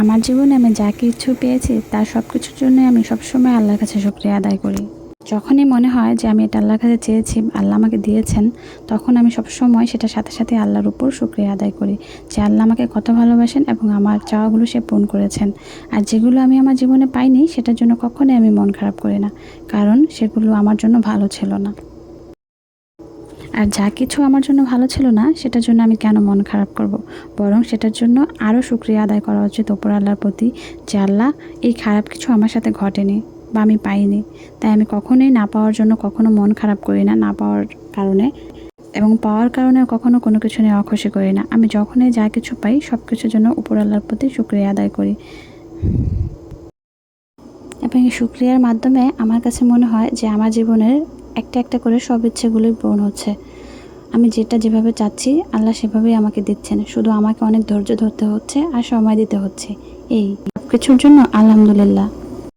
আমার জীবনে আমি যা কিছু পেয়েছি তার সব কিছুর জন্য আমি সবসময় আল্লাহর কাছে শুকরিয়া আদায় করি। যখনই মনে হয় যে আমি এটা আল্লাহর কাছে চেয়েছি, আল্লাহ আমাকে দিয়েছেন, তখন আমি সবসময় সেটার সাথে সাথে আল্লাহর উপর শুকরিয়া আদায় করি যে আল্লাহ আমাকে কত ভালোবাসেন এবং আমার চাওয়াগুলো সে পূরণ করেছেন। আর যেগুলো আমি আমার জীবনে পাইনি সেটার জন্য কখনোই আমি মন খারাপ করি না, কারণ সেগুলো আমার জন্য ভালো ছিল না। আর যা কিছু আমার জন্য ভালো ছিল না সেটার জন্য আমি কেন মন খারাপ করব, বরং সেটার জন্য আরও শুকরিয়া আদায় করা উচিত ওপর আল্লাহর প্রতি যে আল্লাহ এই খারাপ কিছু আমার সাথে ঘটেনি বা আমি পাইনি। তাই আমি কখনোই না পাওয়ার জন্য কখনো মন খারাপ করি না, না পাওয়ার কারণে, এবং পাওয়ার কারণে কখনো কোনো কিছু নিয়ে অখুশি করি না। আমি যখনই যা কিছু পাই সব কিছুর জন্য উপর আল্লাহর প্রতি শুকরিয়া আদায় করি, এবং এই শুকরিয়ার মাধ্যমে আমার কাছে মনে হয় যে আমার জীবনের একটা একটা করে সব ইচ্ছেগুলোই পূরণ হচ্ছে। আমি যেটা যেভাবে চাচ্ছি আল্লাহ সেভাবেই আমাকে দিচ্ছেন, শুধু আমাকে অনেক ধৈর্য ধরতে হচ্ছে আর সময় দিতে হচ্ছে। এই সব কিছুর জন্য আলহামদুলিল্লাহ।